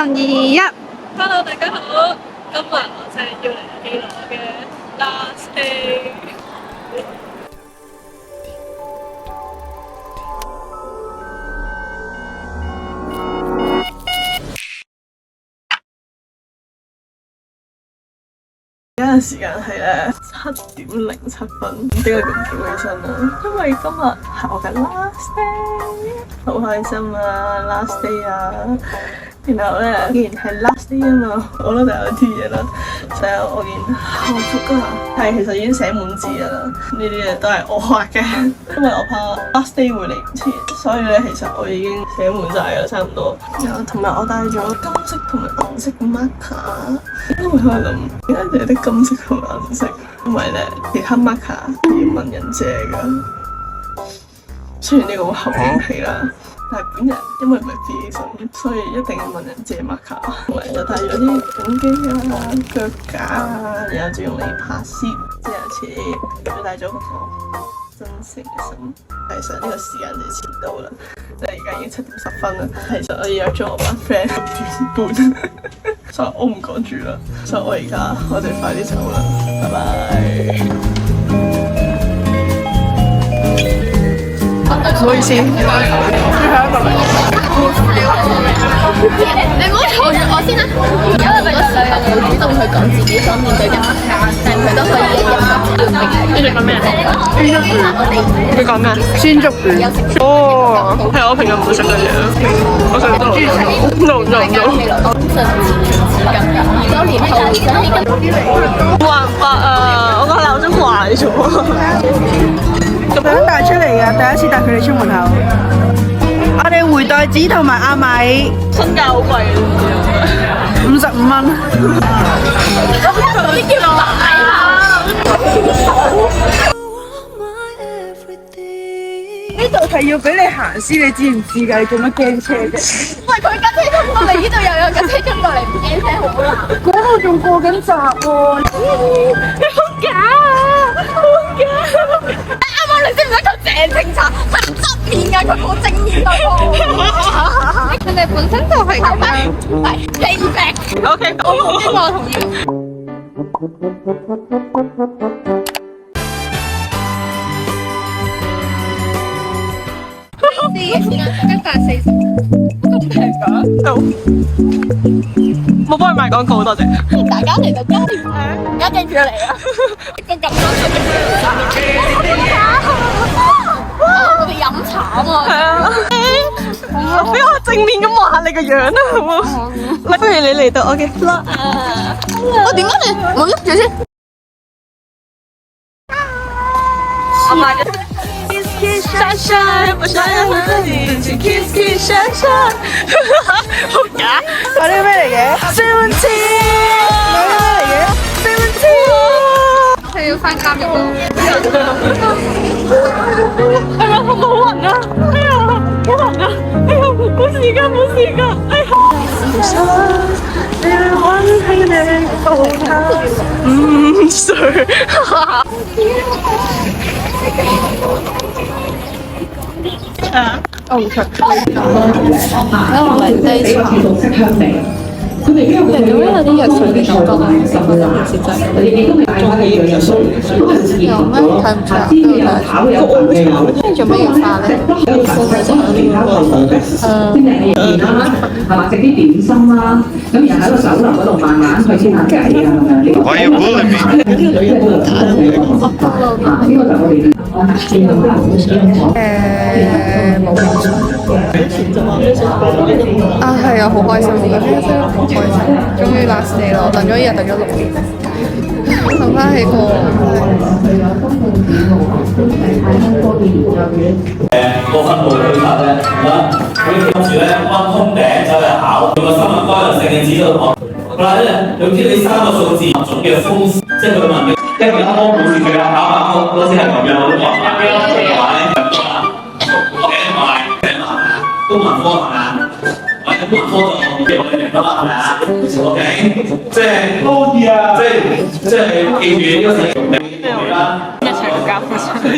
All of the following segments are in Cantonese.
2、1。Hello，大家好，今日我就係要嚟記錄我嘅 last day。而家嘅時間係咧7:07，點解咁早起身啊？因為今日係我嘅 last day，好開心啊 ！last day 啊！然後咧，既然係 last day 啊嘛，我咧就有啲嘢啦，就有我件校服啊，係其實已經寫滿字噶啦，呢啲嘢都係我畫嘅，因為我怕 last day 會嚟唔切，所以咧其實我已經寫滿晒啦，差唔多。同埋我帶咗金色同埋銀色嘅 marker，因為我諗點解淨係得金色同銀色，因為咧其他 marker 要問人借噶。雖然呢個好後面皮啦。但係本人因為唔係自己信，所以一定要問人借 marker，同埋就帶咗啲相機啊、腳架啊，然後就用嚟拍攝，即係好似仲帶咗嗰個真誠嘅心。其實呢個時間就遲到啦，即係而家已經7:10啦。其實我約咗我班 friend 6:30，所以我唔趕住啦，所以我哋快啲走啦，拜拜。唔好意思，最後一個嚟。你唔好嘈住我先啦，因為咪就有人會主動去講自己所面對嘅問題，但佢都可以一一你講咩啊？你講咩？酸竹魚。哦，係我平日唔會食嘅嘢，我食得no。多年後回想起冇辦法啊，我個鬧鐘壞咗。咁樣帶出嚟嘅，第一次帶佢哋出門口。我哋回袋子同埋阿米，身價好貴55蚊。呢叫買啦！呢度係要俾你行先，你知唔知㗎？你做乜驚車啫？喂，佢架車衝過嚟，呢度又有架車衝過嚟，唔驚聲好啦。嗰度仲過緊閘喎，你好假啊！好假！啱啱你識唔識佢正警察？佢唔側面㗎，佢冇正面對我。佢哋本身就係咁樣，係正正。OK， 我同意。140，咁平㗎？好，冇幫佢賣廣告，多謝。大家嚟到加點響，而家記住嚟啊！個咁多我哋飲茶啊！係啊，俾我正面咁望下你個樣啦，好冇？不如你嚟到我嘅 vlog 啊！我點解你冇喐住先？我買嘅。Kiss sunshine，我想要和你一起 kiss kiss sunshine。好假！買呢個咩嚟嘅？17。買呢個咩嚟嘅？17。佢要返監獄咯！係咪好暈啊？哎呀，好暈啊！哎呀，冇時間，冇時間！哎呀！水。我唔出。因為我係低潮。佢哋因為有啲藥水嘅感覺啊，實在有咩睇唔出啊？跟住做咩要化咧？係嘛？食啲點心啦，咁然後喺個酒樓嗰度慢慢去傾下偈啊咁樣。Why you bullying me？呢個女人冇打呢個就我哋啊，係啊，好開心，我覺得真係好開心，終於 last day 啦！我等咗一日，等咗6年，諗翻起我。個分佈推測咧，佢跟住咧溫通頂走嚟考，用個生物關聯性嘅指導學。好啦，總之你3個數字總嘅風，即係佢問你，跟住啱啱股市佢啊考嗰時係咁樣，我都話啱嘅話咧，OK， 同埋公民科係咪啊？或者公民科就我哋明白啦，係咪啊 ？OK， 即係可以啊，即係記住呢個詞明啦。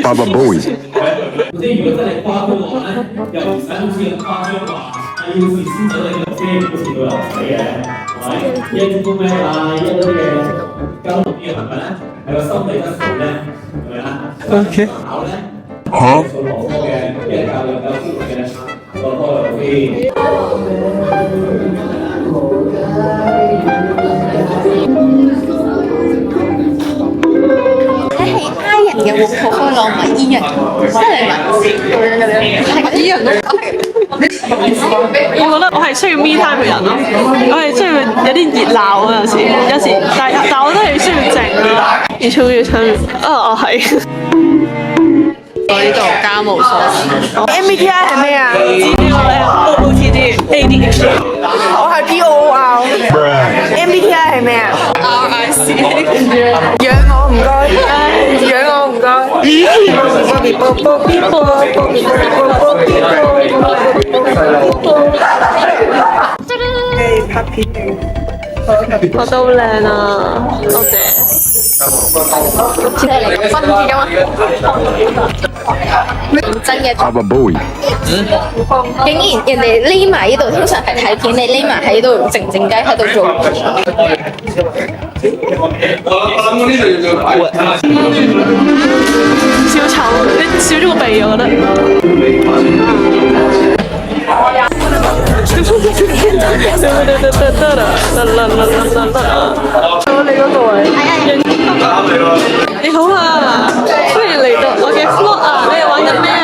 Baba Bowie。即係如果真係誇張嘅話咧，又唔使好似咁誇張話。要是先咗你個車好似會流水嘅，係咪？一啲咩啊，一啲嘅交通啲嘅行為咧，係個心理質素咧，係咪啊？OK。考咧，做學科嘅教育有專業嘅個科老師。你係 I 人嘅喎，可樂唔係 E 人，即係你係 E 人咯。我覺得我係需要 me time 嘅人咯，我係需要有啲熱鬧啊，有時，但我都係需要靜嘅。越嘈越親，我係。我呢度家務所 MBTI 係咩啊，OOTD ADHD，我係 POR。MBTI 係咩啊 RIC， 養我唔該，養我唔該。拍片，我都好靚啊，多謝。即係嚟分住㗎嘛？真嘅，竟然人哋匿埋呢度，通常係睇片，你匿埋喺度靜靜雞喺度做。小丑，你少咗個鼻，我覺得。你嗰個位，你好啊，歡迎嚟到我嘅 vlog 啊！你哋玩緊咩啊？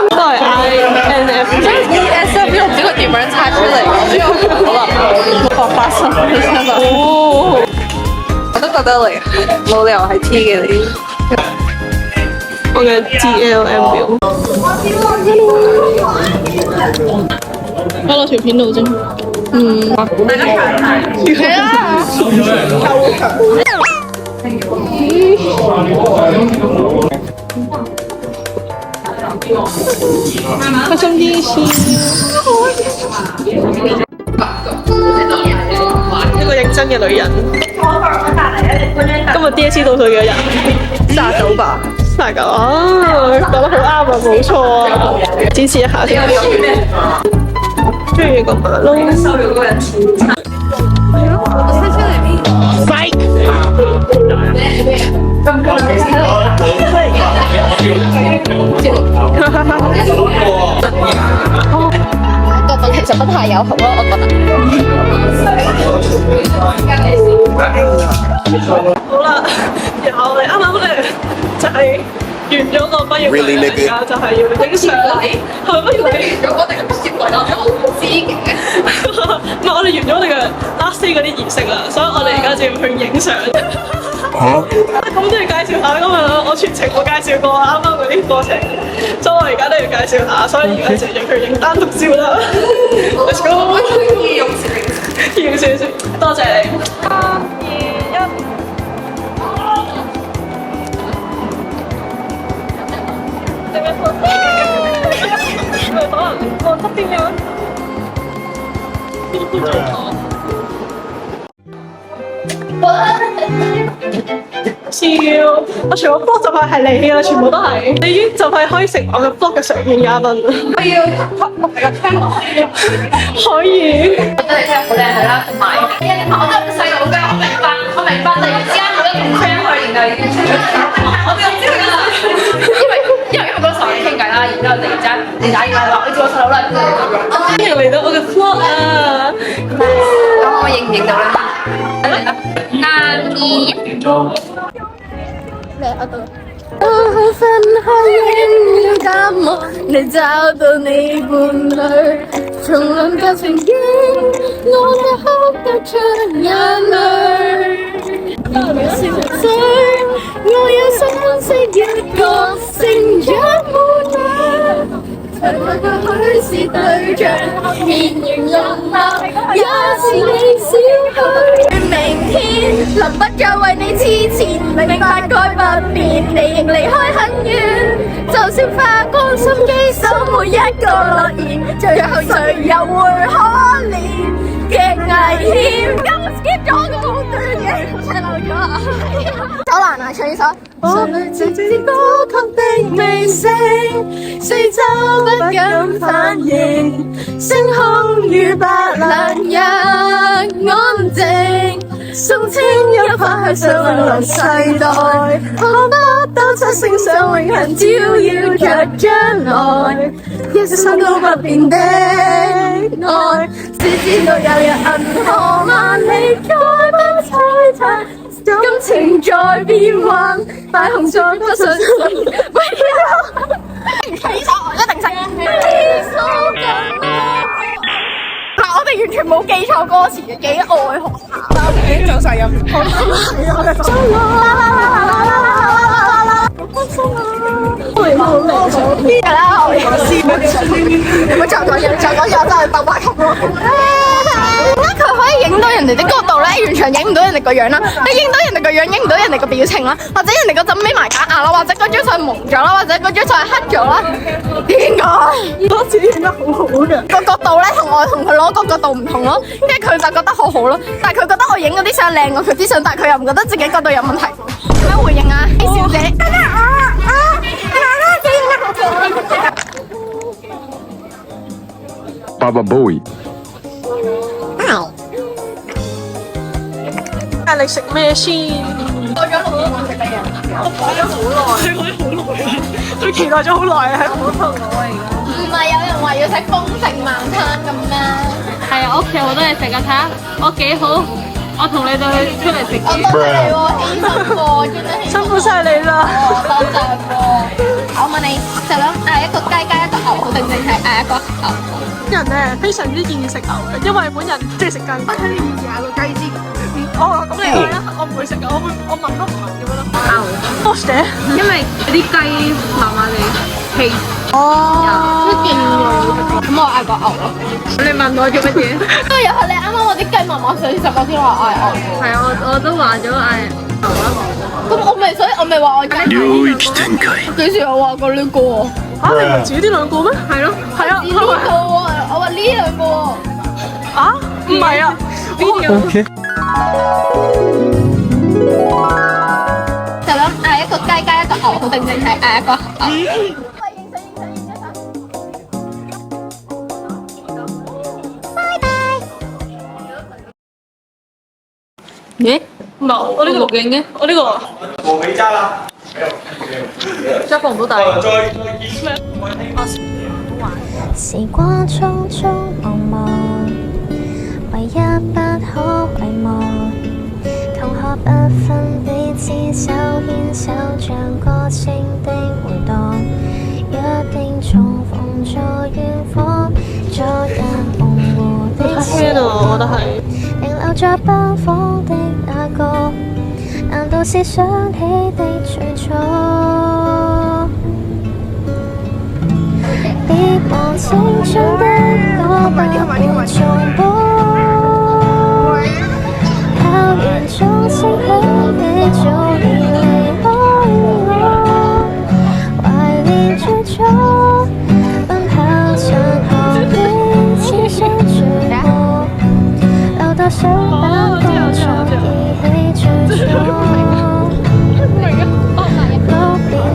都係 INFJ。ESF 呢個唔知佢點樣拆出嚟嘅，好啦，680哦，我都覺得你冇理由係 T 嘅你。我嘅 GLM 表，擺落條片度啫。係啊。開心啲先。一個認真嘅女人。今日 DSE 倒數幾多日？39吧。39啊，講得好啱啊，冇錯啊。展示一下先。中意個馬騮。角度其實不太友好咯，我覺得。好啦，然後我哋啱啱咧就係完咗個畢業禮，而家就係要影相。係咪畢業禮？我哋嘅畢業禮我唔知嘅。唔係，我哋完咗我哋嘅 last day 嗰啲儀式啦，所以我哋而家就要去影相。咁都要介紹下，今日我全程冇介紹過啱啱嗰啲過程，所以我而家都要介紹下，所以而家就要去影單獨照啦。Let's go！ 要少少，多謝你。3、2、1。你咪放可能放側邊嘅。笑，我全部 vlog 就快係你啦，全部都係，你已經就快可以成我嘅 vlog 嘅常見嘉賓啦。我要你個 channel 可以。我覺得你真係好靚女啦，同埋我都係細路嘅，我明白突然之間冇得同 friend 去，然後已經我哋知佢啦，因為嗰時候我哋傾偈啦，然之後突然之間你打電話話你做我細佬啦，歡迎嚟到我嘅 vlog 啊！咁我認唔認到咧？嚟啦，3、2、1。我好分開了感冒，你找到你伴侶，重臨舊情景，我也哭得出眼淚。10歲，我有相識一個成長伴侶。佢是對象，面容容貌也是你小許。明天能不再為你痴纏，明白改不變，你亦離開很遠。就算花光心機守每一個諾言，最後誰又會可憐？極危險。咁我 skip 咗個好短嘅，細漏咗啊！好難啊，唱呢首。我直至歌曲的尾聲，四周不敢反應，星空與白蘭若安靜，送清一派向流世代，看不到七星上永恆照耀着將來，一生都不變的愛，只知道有日銀河萬里再不璀璨，感情在變幻，大紅再不信信，不要。呢首我一定識。嗱，我哋完全冇記錯歌詞嘅，幾愛學校。已經走晒音。邊日啦？我哋你唔好再講嘢，再講嘢我真係鬥白級咯。點解佢可以影到人哋啲角度咧？完全影唔到人哋個樣啦。你影到人哋個樣，影唔到人哋個表情啦，或者人哋嗰陣眯埋假牙啦，或者嗰張相蒙咗啦，或者嗰張相係黑咗啦。點解？多次影得好好嘅。個角度咧，同我同佢攞個角度唔同咯，跟住佢就覺得好好咯，但係佢覺得我影嗰啲相靚過佢啲相，但係佢又唔覺得自己角度有問題。咩回應啊，A 小姐？Baba Bowie。你食咩先？過咗6年我食得嘢。我擺咗好耐，佢期待咗好耐啊！係好肚餓啊！唔係有人話要食豐盛晚餐咁咩？係啊，屋企好多嘢食啊，睇下我幾好，我同你哋出嚟食我多謝你喎，犧牲過，真係辛苦晒你啦！多謝喎。我問你，就諗嗌一個雞加一個牛，好定係嗌一個牛？人咧非常之建議食牛嘅，因為本人中意食雞。我睇你以前嗌個雞先。哦，咁你講啦，我唔會食嘅，我問都唔問咁樣咯。牛，多謝。因為啲雞麻麻地氣。哦，都勁喎。咁我嗌個牛咯。你問我做乜嘢？都又係你啱啱我啲雞麻麻水，我先話嗌牛。係啊，我都話咗嗌牛啦。咁所以我咪話我雞。幾時我話過呢個？嚇，你唔係自己呢兩個咩？係咯，係啊，呢個喎，我話呢兩個喎。啊？唔係啊。OK。就諗嗌一個雞加一個牛，好定係嗌一個牛？咦？唔係我呢個錄影嘅，我呢個。我回家啦。真係放唔到大。時光匆匆忙忙，唯一不可遺忘。同學不分彼此手牽手，像歌聲的回盪。約定重逢在遠方，昨日模糊的笑容，停留在班房的那個，難道是想起的最初？別忘青春的歌不會重播，校園中聲響你早已離開我，懷念最初奔跑上學的青春聚合，留到上班工作記起最初，6年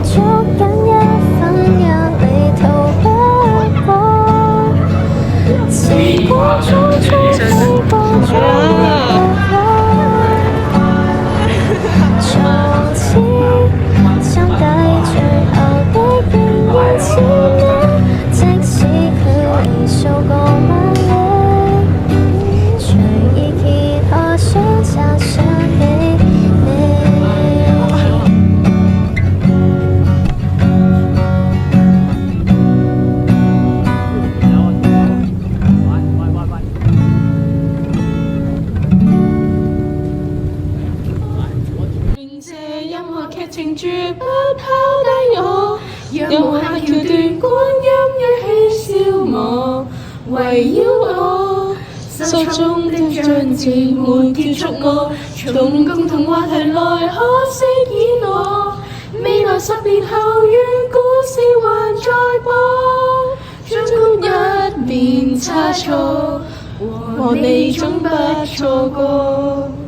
捉緊一分壓力逃不過，時光匆匆飛過咗一個從此心底最後的仍然是你，即使距離數個萬里，隨意揭開雙冊想起你。這音樂劇情絕不拋低我，讓無限橋段光陰一起消磨，圍繞我手中的章節沒結束我，從共同話題來可飾演我，未來10年後願故事還在播，儘管一面差錯，和你總不錯過。